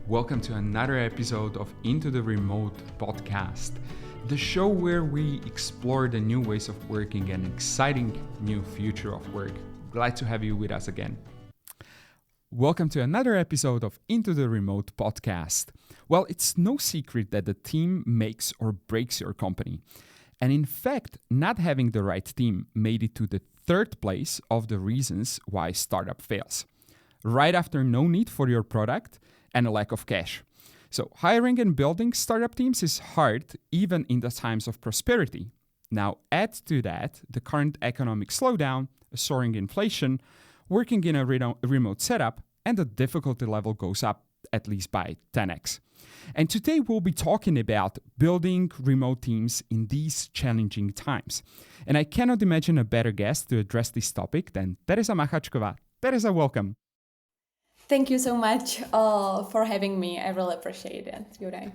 Welcome to another episode of Into the Remote podcast, the show where we explore the new ways of working and exciting new future of work. Glad to have you with us again. Welcome to another episode of Into the Remote podcast. Well, it's no secret that the team makes or breaks your company. And in fact, not having the right team made it to the third place of the reasons why startup fails. Right after no need for your product and a lack of cash. So hiring and building startup teams is hard, even in the times of prosperity. Now add to that the current economic slowdown, a soaring inflation, working in a remote setup, and the difficulty level goes up at least by 10x. And today we'll be talking about building remote teams in these challenging times. And I cannot imagine a better guest to address this topic than Tereza Machackova. Tereza, welcome. Thank you so much for having me. I really appreciate it, Yuri.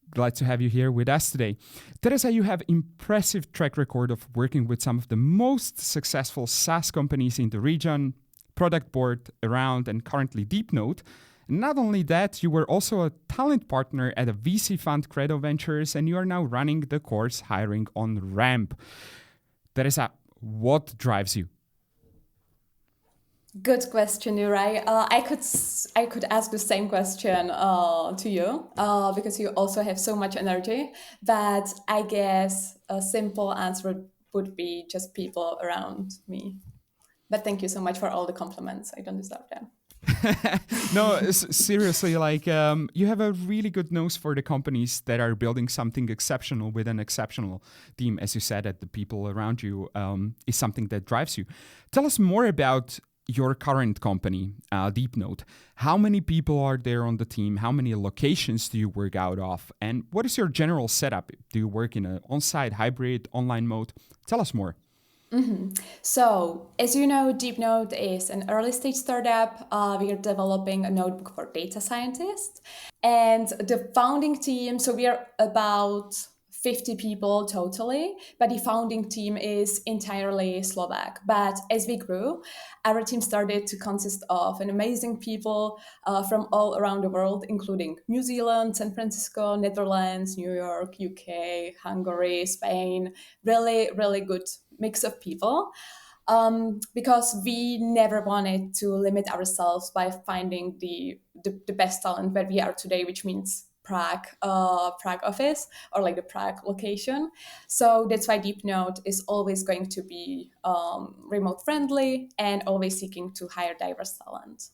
Glad to have you here with us today. Tereza, you have impressive track record of working with some of the most successful SaaS companies in the region, Product Board, Around, and currently Deepnote. Not only that, you were also a talent partner at a VC fund, Credo Ventures, and you are now running the course Hiring on Ramp. Tereza, what drives you? Good question, Yuri. I could ask the same question to you because you also have so much energy. But I guess a simple answer would be just people around me. But thank you so much for all the compliments. I don't deserve them. No, seriously, you have a really good nose for the companies that are building something exceptional with an exceptional team. As you said, that the people around you is something that drives you. Tell us more about your current company, Deepnote. How many people are there on the team? How many locations do you work out of? And what is your general setup? Do you work in an on-site, hybrid, online mode? Tell us more. Mm-hmm. So, as you know, Deepnote is an early stage startup. We are developing a notebook for data scientists. And the founding team, so we are about 50 people totally, but the founding team is entirely Slovak. But as we grew, our team started to consist of an amazing people from all around the world, including New Zealand, San Francisco, Netherlands, New York, UK, Hungary, Spain. Really, really good mix of people. Because we never wanted to limit ourselves by finding the best talent where we are today, which means Prague office or like the Prague location. So that's why Deepnote is always going to be remote friendly and always seeking to hire diverse talent.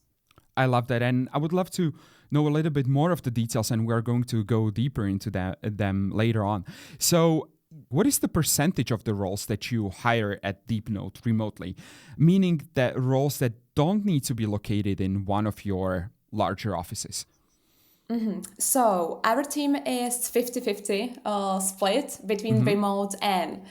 I love that. And I would love to know a little bit more of the details, and we're going to go deeper into them later on. So what is the percentage of the roles that you hire at Deepnote remotely? Meaning that roles that don't need to be located in one of your larger offices. Mm-hmm. So our team is 50-50 split between remote and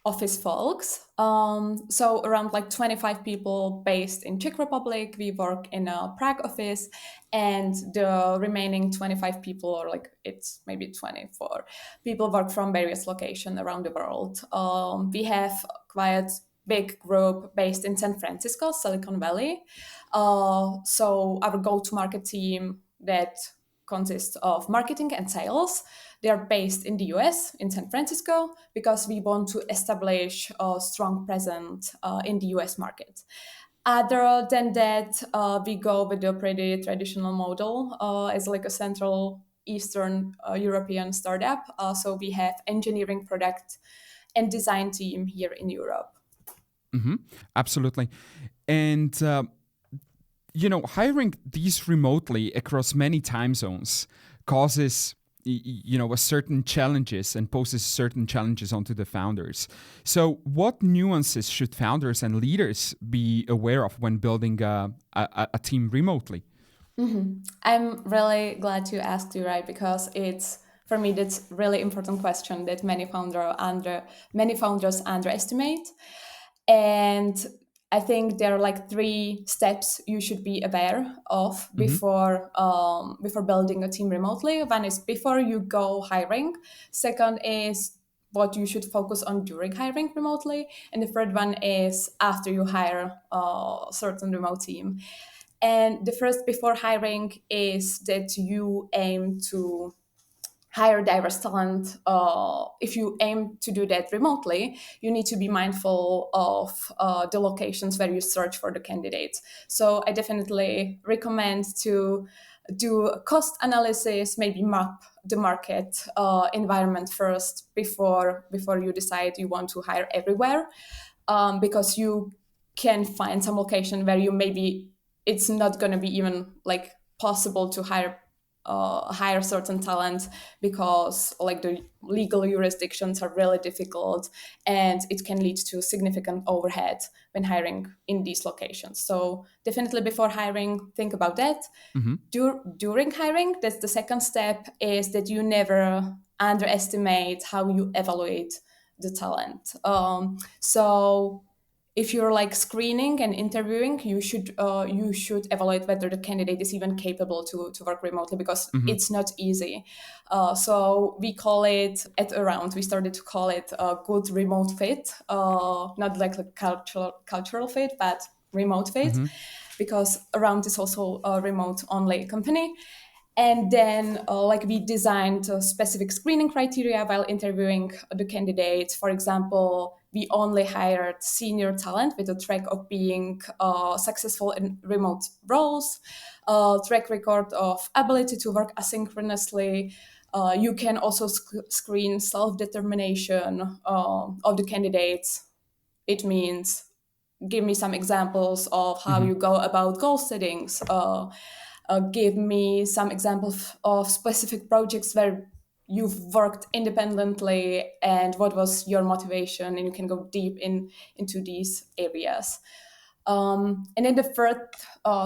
office folks. So around like 25 people based in Czech Republic. We work in a Prague office, and the remaining 25 people, or like it's maybe 24 people, work from various locations around the world. We have quite big group based in San Francisco, Silicon Valley. So our go-to-market team that consists of marketing and sales. They are based in the US, in San Francisco, because we want to establish a strong presence in the US market. Other than that, we go with a pretty traditional model as like a Central Eastern European startup. So we have engineering, product, and design team here in Europe. Mm-hmm. Absolutely. And hiring these remotely across many time zones causes, a certain challenges and poses certain challenges onto the founders. So what nuances should founders and leaders be aware of when building a team remotely? Mm-hmm. I'm really glad you asked, you, right? Because for me, that's really important question that many founders underestimate. And I think there are like 3 steps you should be aware of before building a team remotely. One is before you go hiring. Second is what you should focus on during hiring remotely. And the third one is after you hire a certain remote team. And the first before hiring is that you aim to hire diverse talent. If you aim to do that remotely, you need to be mindful of the locations where you search for the candidates. So I definitely recommend to do a cost analysis, maybe map the market environment first before you decide you want to hire everywhere, because you can find some location where you maybe it's not going to be even like possible to hire certain talent, because like the legal jurisdictions are really difficult, and it can lead to significant overhead when hiring in these locations. So definitely before hiring, think about that. During hiring, that's the second step, is that you never underestimate how you evaluate the talent. So if you're like screening and interviewing, you should evaluate whether the candidate is even capable to work remotely, because it's not easy. So we call it at Around. We started to call it a good remote fit, not like a cultural fit, but remote fit, because Around is also a remote only company. And then like we designed a specific screening criteria while interviewing the candidates. For example, we only hired senior talent with a track of being successful in remote roles, track record of ability to work asynchronously. You can also screen self-determination of the candidates. It means give me some examples of how you go about goal settings. Give me some examples of specific projects where you've worked independently and what was your motivation, and you can go deep into these areas. And then the third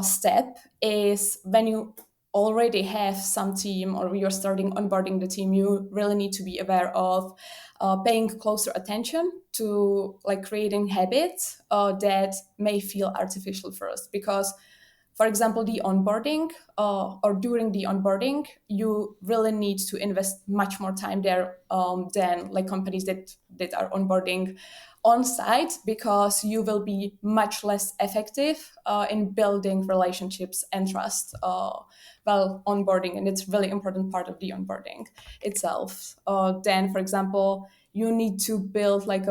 step is when you already have some team or you're starting onboarding the team, you really need to be aware of paying closer attention to like creating habits that may feel artificial first. Because for example, the onboarding or during the onboarding, you really need to invest much more time there than like companies that are onboarding on site, because you will be much less effective in building relationships and trust while onboarding. And it's really important part of the onboarding itself. Then, for example, you need to build like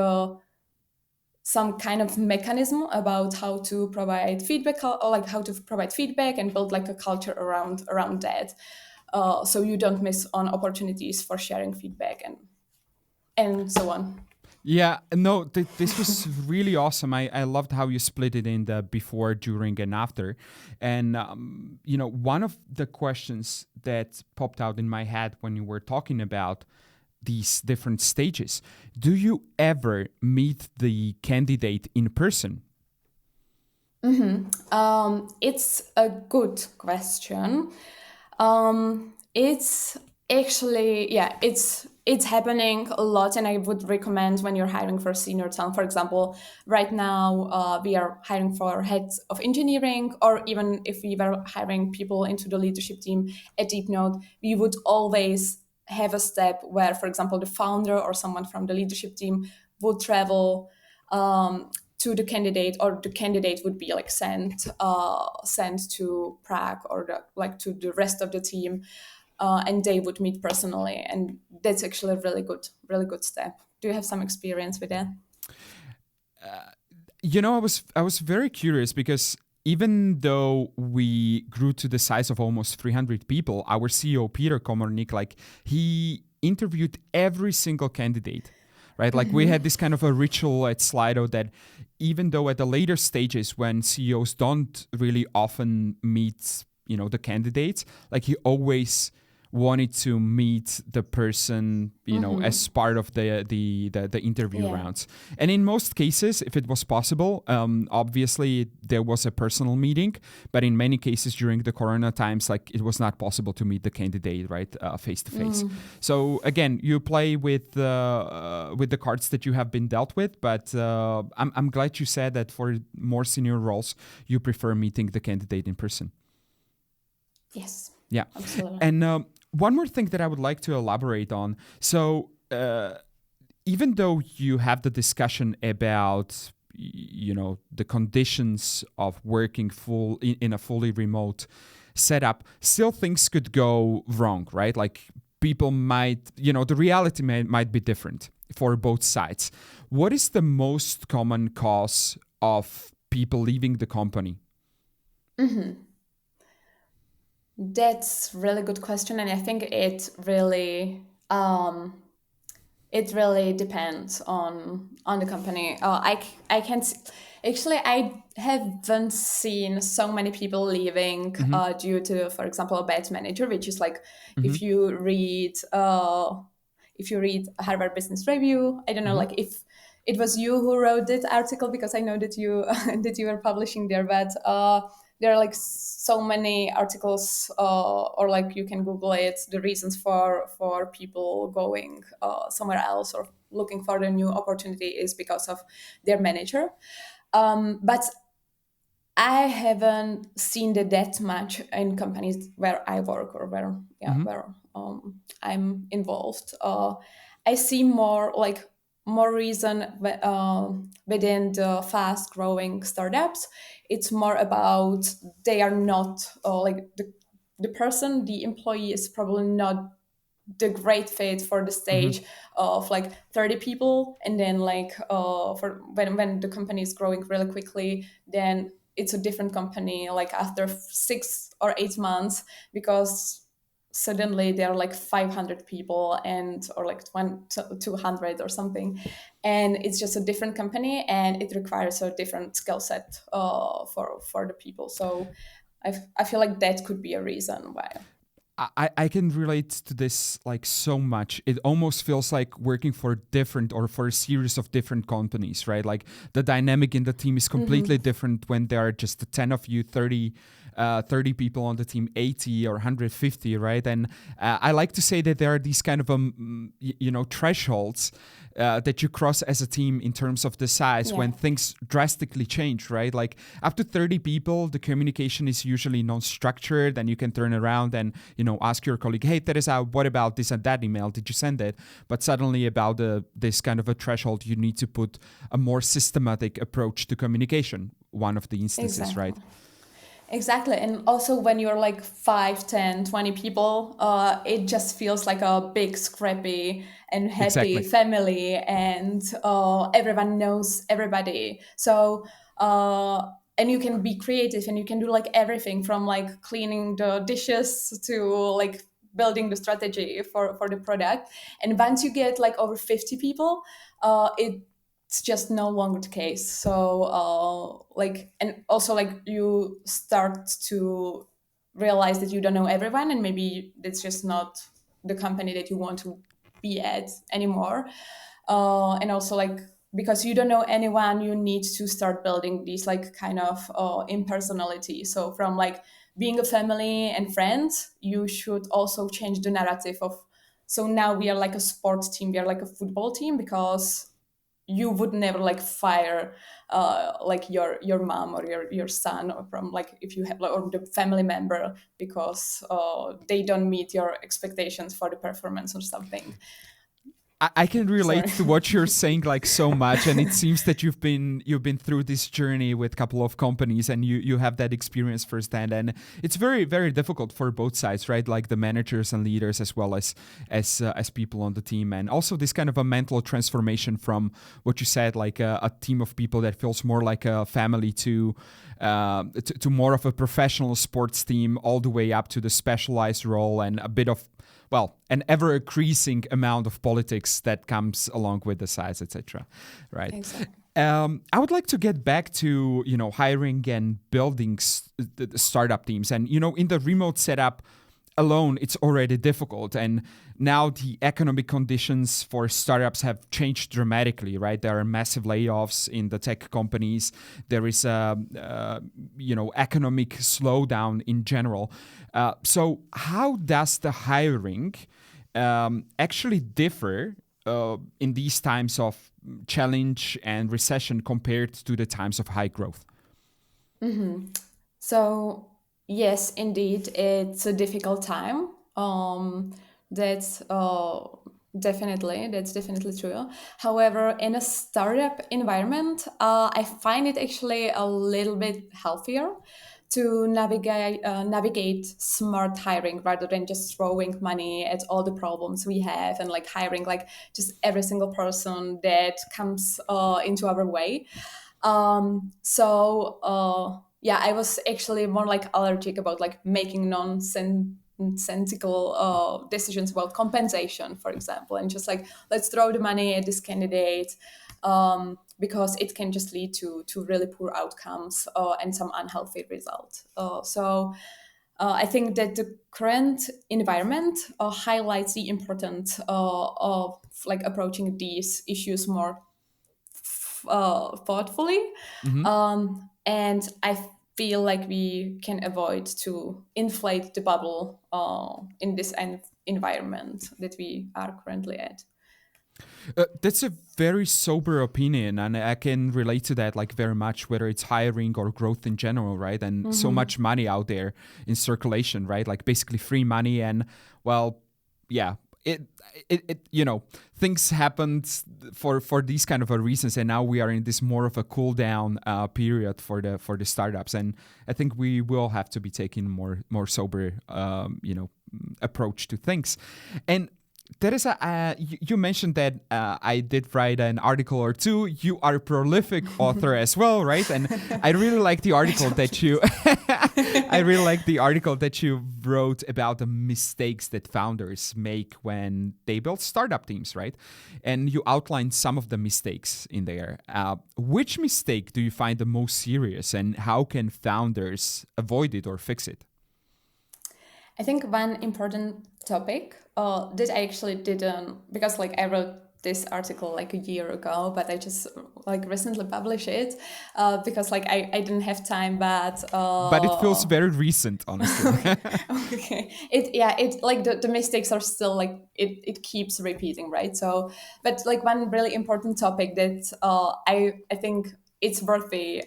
some kind of mechanism about how to provide feedback, or like how to provide feedback and build like a culture around that, so you don't miss on opportunities for sharing feedback and so on. Yeah, no, this was really awesome. I loved how you split it in the before, during, and after. And, one of the questions that popped out in my head when you were talking about these different stages, do you ever meet the candidate in person? It's a good question. It's actually, yeah, it's happening a lot, and I would recommend when you're hiring for senior talent. For example, right now we are hiring for heads of engineering, or even if we were hiring people into the leadership team at Deepnote, we would always have a step where, for example, the founder or someone from the leadership team would travel to the candidate, or the candidate would be like sent to Prague or to the rest of the team, and they would meet personally, and that's actually a really good step. Do you have some experience with that? I was very curious, because even though we grew to the size of almost 300 people, our CEO Peter Komornik, like, he interviewed every single candidate, right? Like, we had this kind of a ritual at Slido that even though at the later stages when CEOs don't really often meet, the candidates, like, he always wanted to meet the person, as part of the interview rounds. And in most cases, if it was possible, obviously there was a personal meeting, but in many cases during the Corona times, like, it was not possible to meet the candidate, right, face to face. So again, you play with the cards that you have been dealt with, but I'm glad you said that for more senior roles, you prefer meeting the candidate in person. Yes. Yeah. Absolutely. And one more thing that I would like to elaborate on. So even though you have the discussion about, the conditions of working in a fully remote setup, still things could go wrong, right? Like people might, the reality might be different for both sides. What is the most common cause of people leaving the company? That's a really good question, and I think it really depends on the company. I can't actually, I haven't seen so many people leaving due to, for example, a bad manager, which is like if you read Harvard Business Review. I don't know, like if it was you who wrote that article, because I know that you that you were publishing there, but there are like so many articles, or like you can Google it, the reasons for people going somewhere else or looking for the new opportunity is because of their manager. But I haven't seen that much in companies where I work or where I'm involved. I see more reason within the fast growing startups. It's more about they are not like the employee is probably not the great fit for the stage of like 30 people, and then like for when the company is growing really quickly, then it's a different company like after 6 or 8 months, because suddenly there are like 500 people and or like 200 or something, and it's just a different company and it requires a different skill set for the people. So I feel like that could be a reason why. I can relate to this like so much. It almost feels like working for a series of different companies, right? Like the dynamic in the team is completely different when there are just 10 of you, 30 people on the team, 80 or 150, right? And I like to say that there are these kind of thresholds that you cross as a team in terms of the size when things drastically change, right? Like up to 30 people, the communication is usually non-structured, and you can turn around and ask your colleague, hey, Teresa, what about this and that email? Did you send it? But suddenly about this kind of a threshold, you need to put a more systematic approach to communication, one of the instances, right? Exactly. And also when you're like 5, 10, 20 people, it just feels like a big, scrappy and happy family, and everyone knows everybody. So, and you can be creative and you can do like everything from like cleaning the dishes to like building the strategy for the product. And once you get like over 50 people, it's just no longer the case. So and also like you start to realize that you don't know everyone, and maybe it's just not the company that you want to be at anymore. And also like because you don't know anyone, you need to start building these like kind of impersonality. So from like being a family and friends, you should also change the narrative of, so now we are like a sports team, we are like a football team, because you would never like fire like your mom or your son, or from like if you have or the family member, because they don't meet your expectations for the performance or something. I can relate to what you're saying like so much, and it seems that you've been through this journey with a couple of companies, and you have that experience firsthand, and it's very, very difficult for both sides, right? Like the managers and leaders as well as people on the team, and also this kind of a mental transformation from what you said, like a team of people that feels more like a family to more of a professional sports team, all the way up to the specialized role and a bit of an ever-increasing amount of politics that comes along with the size, etc. Right? Exactly. I would like to get back to hiring and building the startup teams, and in the remote setup alone, it's already difficult, and now the economic conditions for startups have changed dramatically, right? There are massive layoffs in the tech companies. There is economic slowdown in general. So how does the hiring actually differ in these times of challenge and recession compared to the times of high growth? So yes, indeed, it's a difficult time. That's Definitely, that's definitely true. However, in a startup environment, I find it actually a little bit healthier to navigate smart hiring rather than just throwing money at all the problems we have and like hiring like just every single person that comes into our way. Yeah, I was actually more like allergic about like making nonsensical decisions about compensation, for example, and just like let's throw the money at this candidate because it can just lead to really poor outcomes and some unhealthy results. I think that the current environment highlights the importance of like approaching these issues more thoughtfully, Mm-hmm. and I feel like we can avoid to inflate the bubble in this environment that we are currently at. That's a very sober opinion, and I can relate to that like very much, whether it's hiring or growth in general, right? And so much money out there in circulation, right? Like basically free money, and well, yeah, it things happened for these kind of a reasons, and now we are in this more of a cool down period for the startups, and I think we will have to be taking more sober approach to things. And Teresa, you mentioned that I did write an article or two. You are a prolific author as well, right? And I really like the article that you, I really like the article that you wrote about the mistakes that founders make when they build startup teams, right? And you outlined some of the mistakes in there. Which mistake do you find the most serious, and how can founders avoid it or fix it? I think one important topic that I actually didn't, because like I wrote this article like a year ago, but I just like recently published it because like I didn't have time, But it feels very recent, honestly. okay, it like the mistakes are still like it keeps repeating, right? So but like one really important topic that I think it's worthy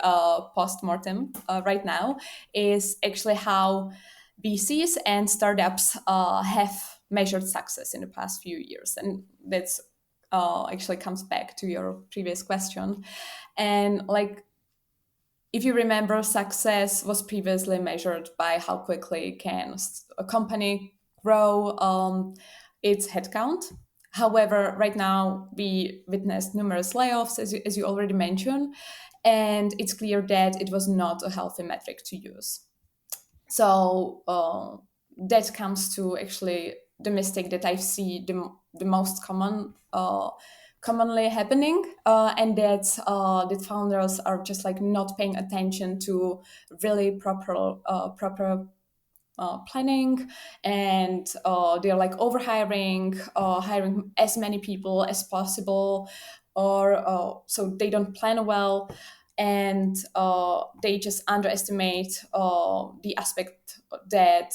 post-mortem right now is actually how VCs and startups have measured success in the past few years, and that's actually comes back to your previous question. And like, if you remember, success was previously measured by how quickly can a company grow its headcount. However, right now we witnessed numerous layoffs, as you already mentioned, and it's clear that it was not a healthy metric to use. So that comes to actually the mistake that I see the most commonly happening, and that founders are just like not paying attention to really proper planning, and they're like overhiring, hiring as many people as possible, or so they don't plan well, and they just underestimate the aspect that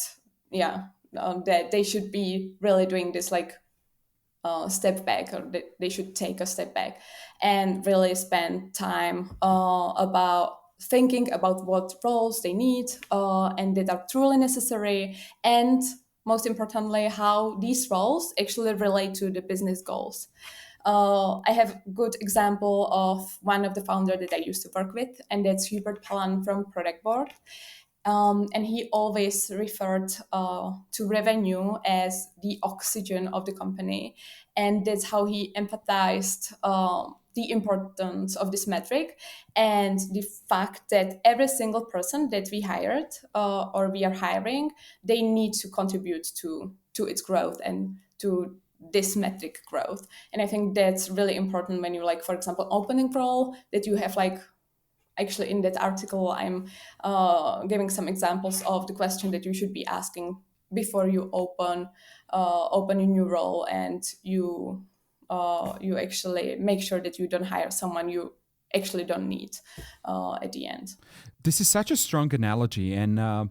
that they should be really doing this like step back, or they should take a step back and really spend time about thinking about what roles they need and that are truly necessary, and most importantly how these roles actually relate to the business goals. I have a good example of one of the founders that I used to work with, and that's Hubert Palan from Product Board. And he always referred to revenue as the oxygen of the company. And that's how he empathized the importance of this metric and the fact that every single person that we hired or we are hiring, they need to contribute to its growth and to this metric growth. And I think that's really important when you like, for example, opening role, that you have like, actually in that article I'm giving some examples of the question that you should be asking before you open a new role, and you actually make sure that you don't hire someone you actually don't need at the end. This is such a strong analogy, and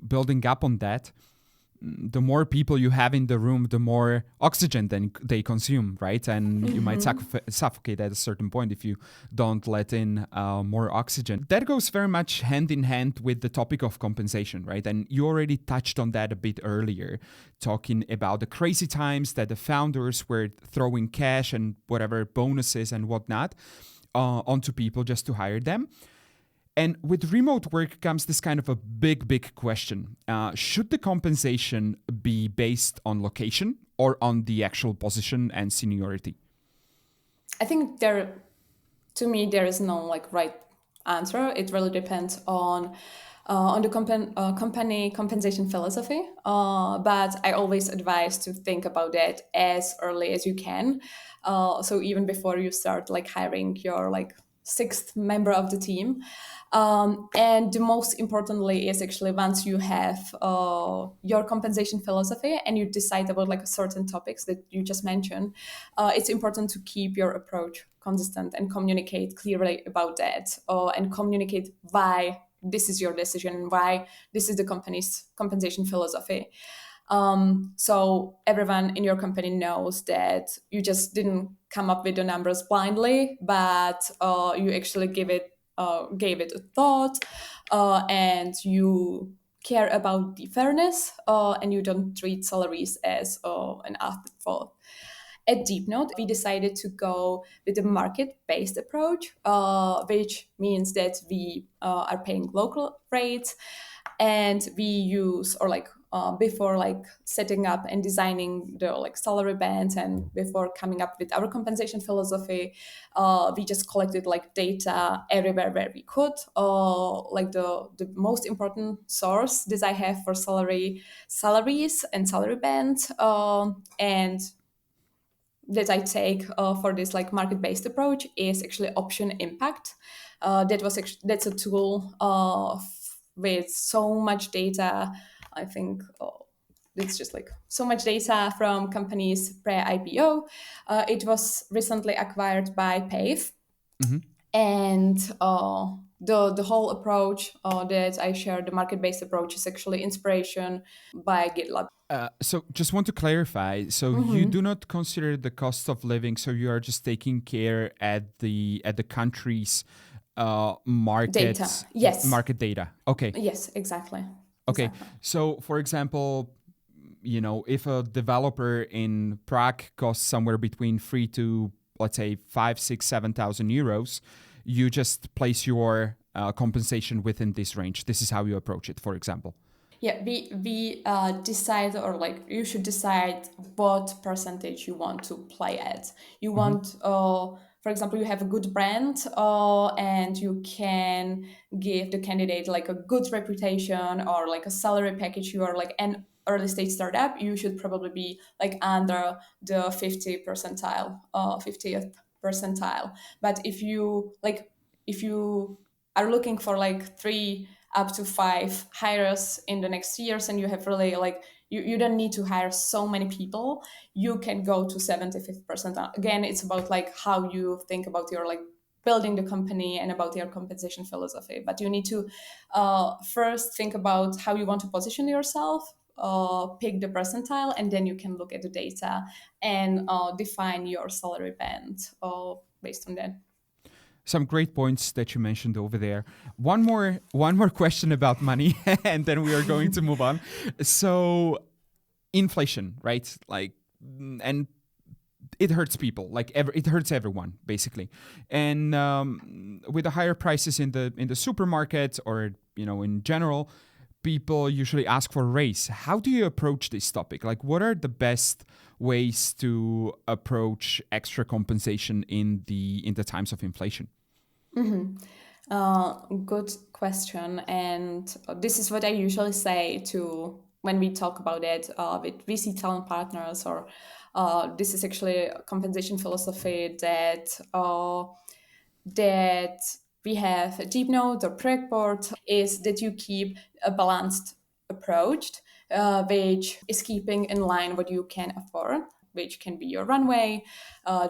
building up on that, the more people you have in the room, the more oxygen then they consume, right? And you might suffocate at a certain point if you don't let in more oxygen. That goes very much hand in hand with the topic of compensation, right? And you already touched on that a bit earlier, talking about the crazy times that the founders were throwing cash and whatever bonuses and whatnot onto people just to hire them. And with remote work comes this kind of a big question. Should the compensation be based on location or on the actual position and seniority? I think to me, there is no like right answer. It really depends on the company compensation philosophy. But I always advise to think about that as early as you can. So even before you start like hiring your like sixth member of the team. And the most importantly is actually once you have your compensation philosophy and you decide about like certain topics that you just mentioned, it's important to keep your approach consistent and communicate clearly about that, and communicate why this is your decision and why this is the company's compensation philosophy. So everyone in your company knows that you just didn't come up with the numbers blindly, but you actually gave it a thought, and you care about the fairness, and you don't treat salaries as an afterthought. At Deepnote, we decided to go with a market-based approach, which means that we are paying local rates, and we use before like setting up and designing the like salary bands and before coming up with our compensation philosophy, we just collected like data everywhere where we could. Like the most important source that I have for salaries and salary bands, and that I take for this like market-based approach is actually option impact. That's a tool with so much data. I think it's just like so much data from companies pre-IPO. It was recently acquired by Pave, and the whole approach that I share, the market-based approach, is actually inspiration by GitLab. So just want to clarify. So you do not consider the cost of living. So you are just taking care at the country's market Data. Yes. market data. Okay. Yes, exactly. Okay. Exactly. So for example, if a developer in Prague costs somewhere between 3 to let's say 5, 6, 7,000 euros, you just place your compensation within this range. This is how you approach it, for example. Yeah, we decide, or like you should decide what percentage you want to play at. You want, for example, you have a good brand, and you can give the candidate like a good reputation or like a salary package. You are like an early stage startup. You should probably be like under the 50th percentile. But if you are looking for like 3 up to 5 hires in the next years, and you have really like you don't need to hire so many people, you can go to 75th percentile. Again, it's about like how you think about your like building the company and about your compensation philosophy. But you need to first think about how you want to position yourself, pick the percentile, and then you can look at the data and define your salary band based on that. Some great points that you mentioned over there. One more question about money, and then we are going to move on. So, inflation, right? Like, and it hurts people. Like, it hurts everyone, basically. And with the higher prices in the supermarket, or in general, people usually ask for a raise. How do you approach this topic? Like, what are the best ways to approach extra compensation in the times of inflation? Good question. And this is what I usually say to when we talk about it with VC talent partners, or this is actually a compensation philosophy that we have a Deepnote or project board, is that you keep a balanced approach, which is keeping in line what you can afford, which can be your runway,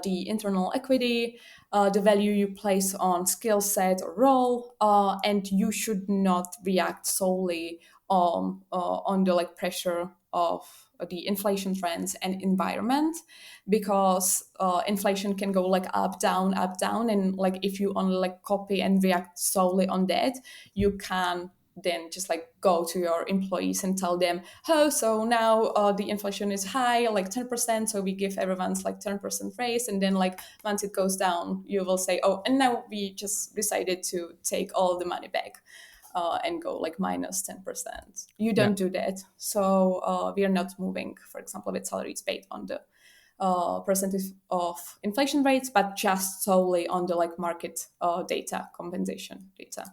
the internal equity, the value you place on skill set or role, and you should not react solely on the like pressure of the inflation trends and environment, because inflation can go like up down, and like if you only like copy and react solely on that, you can then just like go to your employees and tell them, oh, so now the inflation is high, like 10%, so we give everyone's like 10% raise, and then like once it goes down, you will say, oh, and now we just decided to take all the money back. And go like minus 10%. You don't do that. So we are not moving, for example, with salaries based on the percentage of inflation rates, but just solely on the like market data, compensation data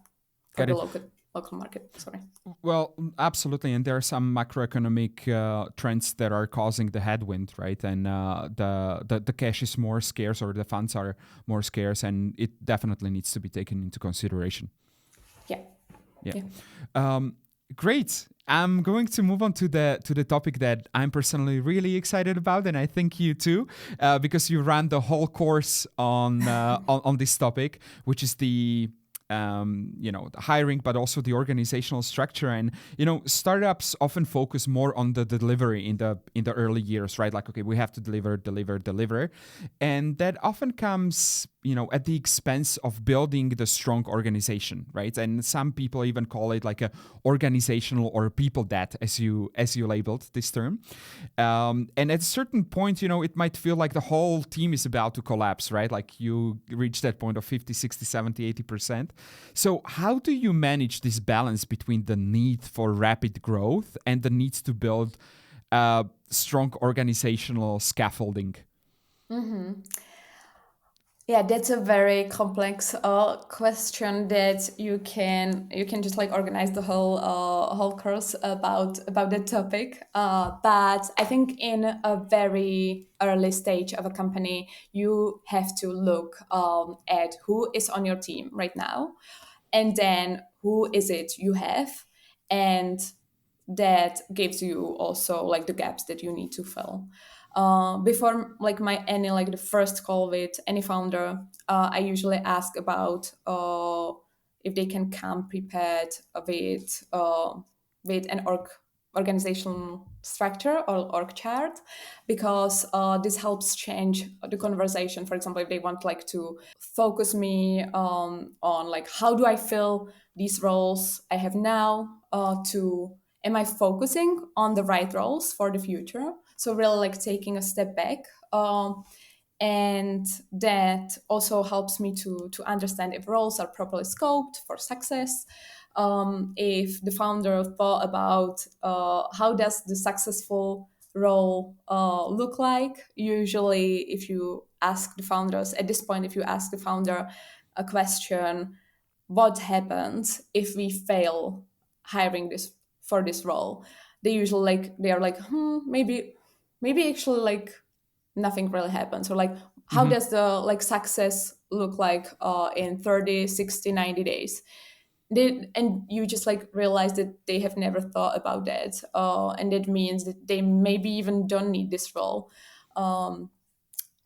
for the local market. Sorry. Well, absolutely, and there are some macroeconomic trends that are causing the headwind, right? And the cash is more scarce, or the funds are more scarce, and it definitely needs to be taken into consideration. Yeah. Great. I'm going to move on to the topic that I'm personally really excited about, and I think you too, because you ran the whole course on this topic, which is the the hiring, but also the organizational structure. And startups often focus more on the delivery in the early years, right? Like, okay, we have to deliver, and that often comes at the expense of building the strong organization, right? And some people even call it like a organizational or people debt, as you labeled this term. And at a certain point, it might feel like the whole team is about to collapse, right? Like you reach that point of 50, 60, 70, 80%. So how do you manage this balance between the need for rapid growth and the need to build strong organizational scaffolding? Mm-hmm. Yeah, that's a very complex question that you can just like organize the whole course about that topic. But I think in a very early stage of a company, you have to look at who is on your team right now, and then who is it you have, and that gives you also like the gaps that you need to fill. Before like the first call with any founder, I usually ask about if they can come prepared with an organizational structure or org chart, because this helps change the conversation. For example, if they want like to focus me on like how do I fill these roles I have now, to am I focusing on the right roles for the future? So really like taking a step back. And that also helps me to understand if roles are properly scoped for success. If the founder thought about how does the successful role look like. Usually, if you ask the founders, at this point, if you ask the founder a question, what happens if we fail hiring for this role? They usually they are like, maybe actually like nothing really happens, or like how does the like success look like in 30, 60, 90 days? And you just like realize that they have never thought about that, and that means that they maybe even don't need this role.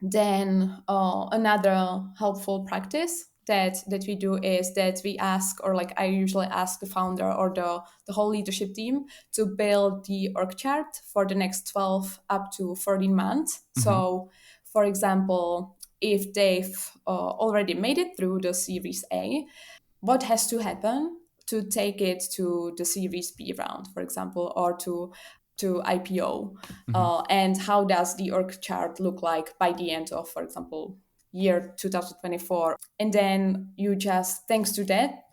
Then another helpful practice that we do is that we ask, or like I usually ask the founder or the whole leadership team to build the org chart for the next 12 up to 14 months. So for example, if they've already made it through the Series A, what has to happen to take it to the Series B round, for example, or to IPO, and how does the org chart look like by the end of, for example, year 2024? And then you just, thanks to that,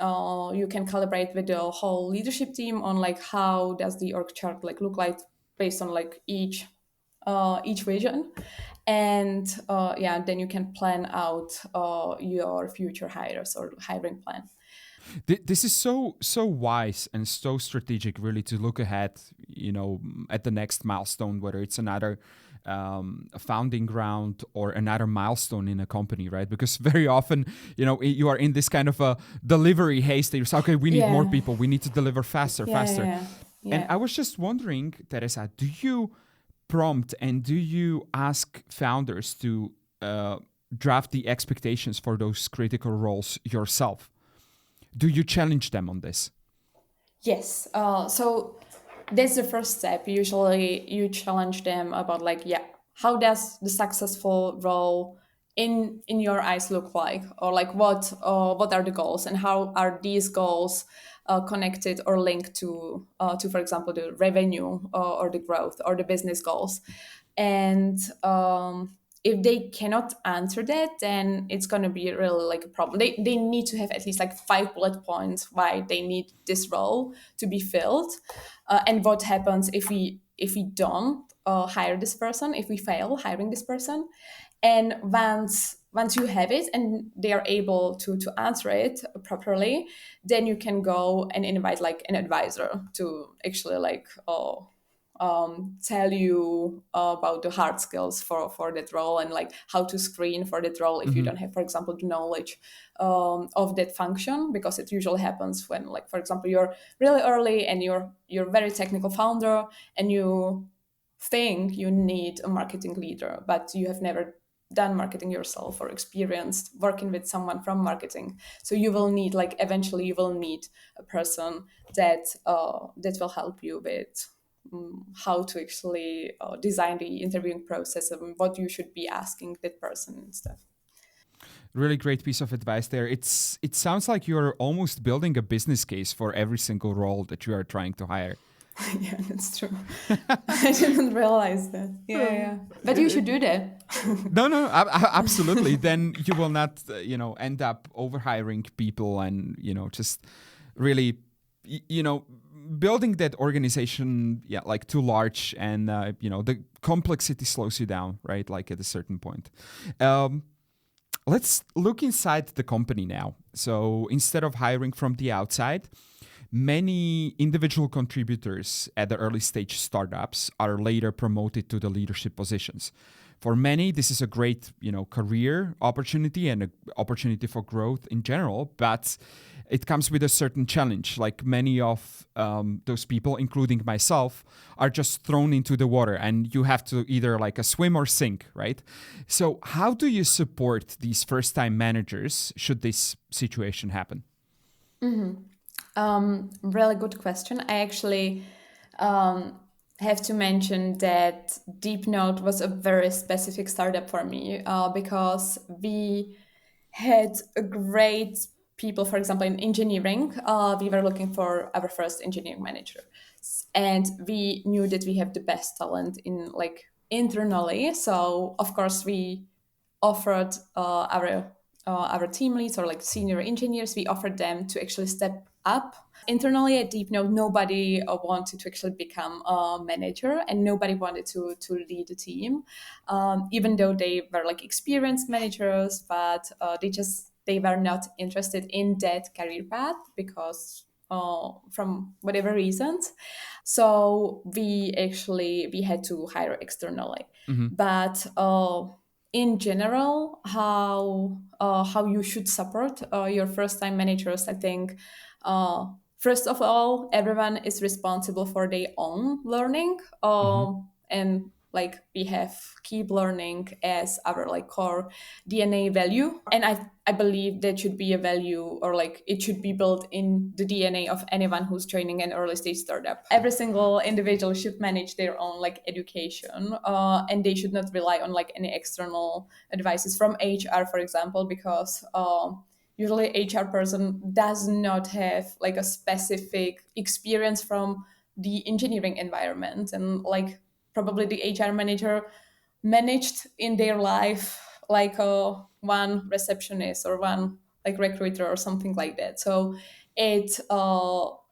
you can calibrate with the whole leadership team on like how does the org chart like look like based on like each vision. And then you can plan out your future hires or hiring plan. This is so wise and so strategic, really, to look ahead, at the next milestone, whether it's another founding round or another milestone in a company, right? Because very often, you are in this kind of a delivery haste. You're saying, okay, we need more people. We need to deliver faster. Yeah. And I was just wondering, Tereza, do you prompt and do you ask founders to draft the expectations for those critical roles yourself? Do you challenge them on this? Yes. So that's the first step. Usually you challenge them about like, yeah, how does the successful role in your eyes look like, or like what are the goals, and how are these goals connected or linked to, for example, the revenue or the growth or the business goals. And if they cannot answer that, then it's going to be really like a problem. They need to have at least like 5 bullet points why they need this role to be filled, and what happens if we don't hire this person, if we fail hiring this person. And once you have it and they are able to answer it properly, then you can go and invite like an advisor to actually like tell you about the hard skills for that role, and like how to screen for that role if you don't have, for example, the knowledge of that function. Because it usually happens when, like, for example, you're really early and you're very technical founder, and you think you need a marketing leader, but you have never done marketing yourself or experienced working with someone from marketing. So you will need, like, eventually you will need a person that will help you with how to actually design the interviewing process and what you should be asking that person and stuff. Really great piece of advice there. It sounds like you're almost building a business case for every single role that you are trying to hire. Yeah, that's true. I didn't realize that. Yeah. But you should do that. No, absolutely. Then you will not, end up overhiring people and, just really, building that organization, like too large, and, the complexity slows you down, right? Like at a certain point. Let's look inside the company now. So instead of hiring from the outside, many individual contributors at the early stage startups are later promoted to the leadership positions. For many, this is a great, career opportunity and an opportunity for growth in general, but it comes with a certain challenge. Like many of those people, including myself, are just thrown into the water, and you have to either like a swim or sink, right? So how do you support these first-time managers should this situation happen? Really good question. I actually have to mention that Deepnote was a very specific startup for me because we had a great people, for example, in engineering. We were looking for our first engineering manager, and we knew that we have the best talent in like internally. So of course we offered our team leads or like senior engineers, we offered them to actually step up. Internally at Deepnote, nobody wanted to actually become a manager, and nobody wanted to lead a team, even though they were like experienced managers, but they were not interested in that career path because from whatever reasons. So we had to hire externally. But in general, how you should support your first time managers, I think first of all, everyone is responsible for their own learning, and like we have keep learning as our like core DNA value, and I believe that should be a value, or like it should be built in the DNA of anyone who's joining an early stage startup. Every single individual should manage their own like education, and they should not rely on like any external advices from HR, for example, because usually HR person does not have like a specific experience from the engineering environment, and like probably the HR manager managed in their life like one receptionist or one like recruiter or something like that. So it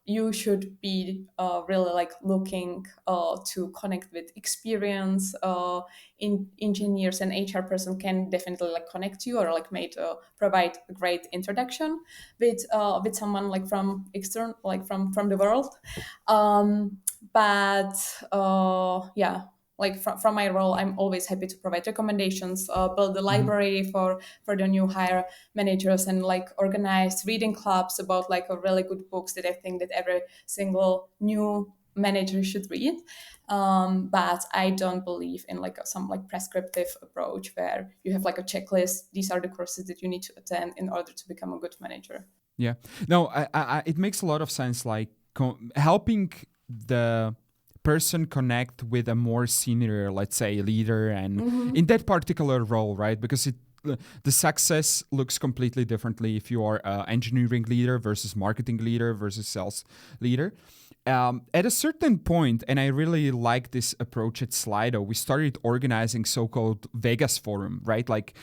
you should be really like looking to connect with experience in engineers, and HR person can definitely like connect you or like provide a great introduction with someone like from external, like from the world. But yeah, like from my role, I'm always happy to provide recommendations, build the library for the new hire managers, and like organize reading clubs about like a really good books that I think that every single new manager should read. But I don't believe in like some like prescriptive approach where you have like a checklist. These are the courses that you need to attend in order to become a good manager. Yeah. No, it makes a lot of sense. Like helping the person connect with a more senior, let's say, leader, and in that particular role, right? Because the success looks completely differently if you are an engineering leader versus marketing leader versus sales leader. At a certain point, and I really like this approach at Slido, we started organizing so-called Vegas forum, right? Like,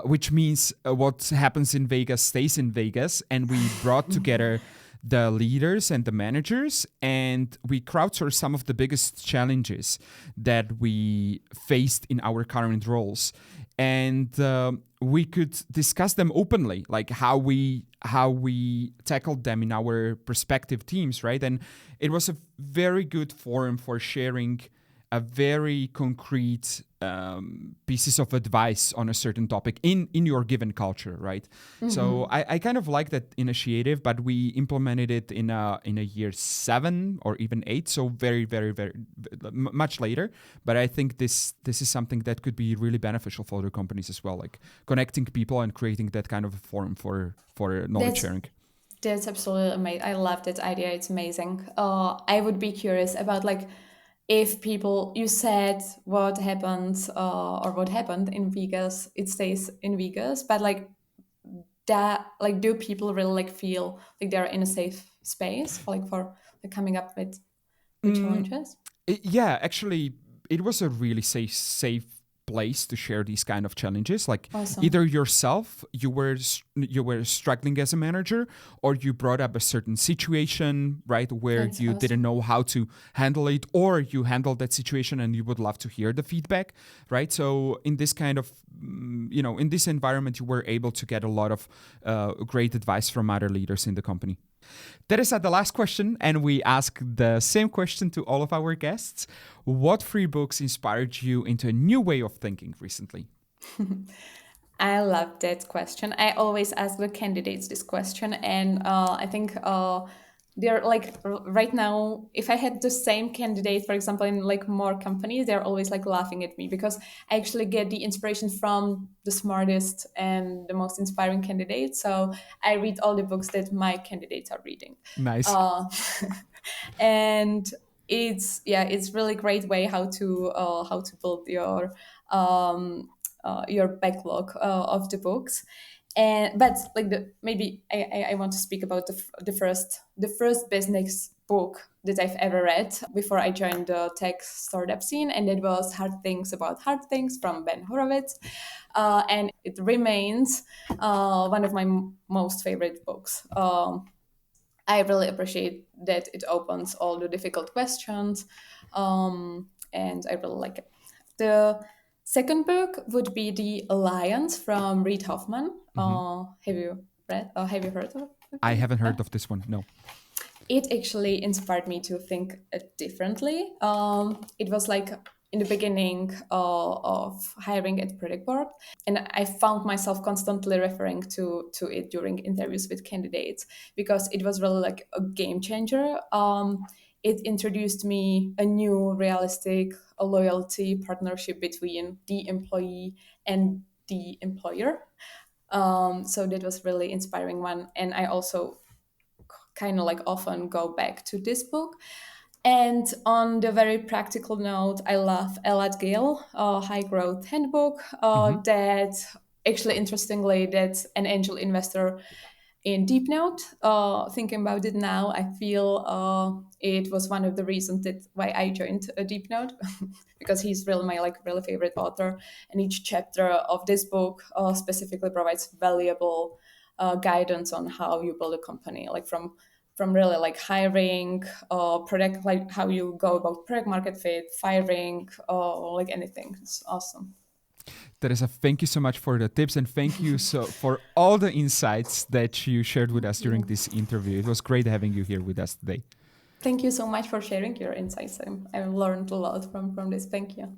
which means what happens in Vegas stays in Vegas, and we brought together the leaders and the managers, and we crowdsourced some of the biggest challenges that we faced in our current roles. And we could discuss them openly, like how we tackled them in our respective teams, right? And it was a very good forum for sharing a very concrete pieces of advice on a certain topic in your given culture, right? So I kind of like that initiative, but we implemented it in a year 7 or even 8, so very, very, very much later. But I think this is something that could be really beneficial for other companies as well, like connecting people and creating that kind of a forum for knowledge sharing. That's absolutely amazing. I love that idea. It's amazing. I would be curious about like, if people, you said what happened or what happened in Vegas, it stays in Vegas, but like that, like, do people really like feel like they're in a safe space for like coming up with challenges? Yeah, actually, it was a really safe place to share these kind of challenges. Like Awesome. either yourself, you were struggling as a manager, or you brought up a certain situation, right, where That's you awesome. didn't know how to handle it, or you handled that situation and you would love to hear the feedback, right? So in this kind of, in this environment, you were able to get a lot of great advice from other leaders in the company. Tereza, the last question, and we ask the same question to all of our guests. What 3 books inspired you into a new way of thinking recently? I love that question. I always ask the candidates this question, and I think they're like right now, if I had the same candidate, for example, in like more companies, they're always like laughing at me because I actually get the inspiration from the smartest and the most inspiring candidates. So I read all the books that my candidates are reading. Nice. And it's really great way how to build your backlog of the books. But like maybe I want to speak about the first business book that I've ever read before I joined the tech startup scene, and it was Hard Things About Hard Things from Ben Horowitz, and it remains one of my most favorite books. I really appreciate that it opens all the difficult questions, and I really like it. The second book would be The Alliance from Reid Hoffman. Have you read or have you heard of it? I haven't heard of this one, no. It actually inspired me to think differently. It was like in the beginning of hiring at Product Board, and I found myself constantly referring to it during interviews with candidates because it was really like a game changer. It introduced me a new realistic loyalty partnership between the employee and the employer. So that was really inspiring one, and I also kind of like often go back to this book. And on the very practical note, I love Elad Gil, High Growth Handbook. That actually, interestingly, that's an angel investor in Deepnote. Thinking about it now, I feel it was one of the reasons why I joined Deepnote because he's really my really favorite author, and each chapter of this book specifically provides valuable guidance on how you build a company, like from really like hiring, product, like how you go about product market fit, firing, like anything. It's awesome. Teresa, thank you so much for the tips, and thank you for all the insights that you shared with us during this interview. It was great having you here with us today. Thank you so much for sharing your insights. I've learned a lot from this. Thank you.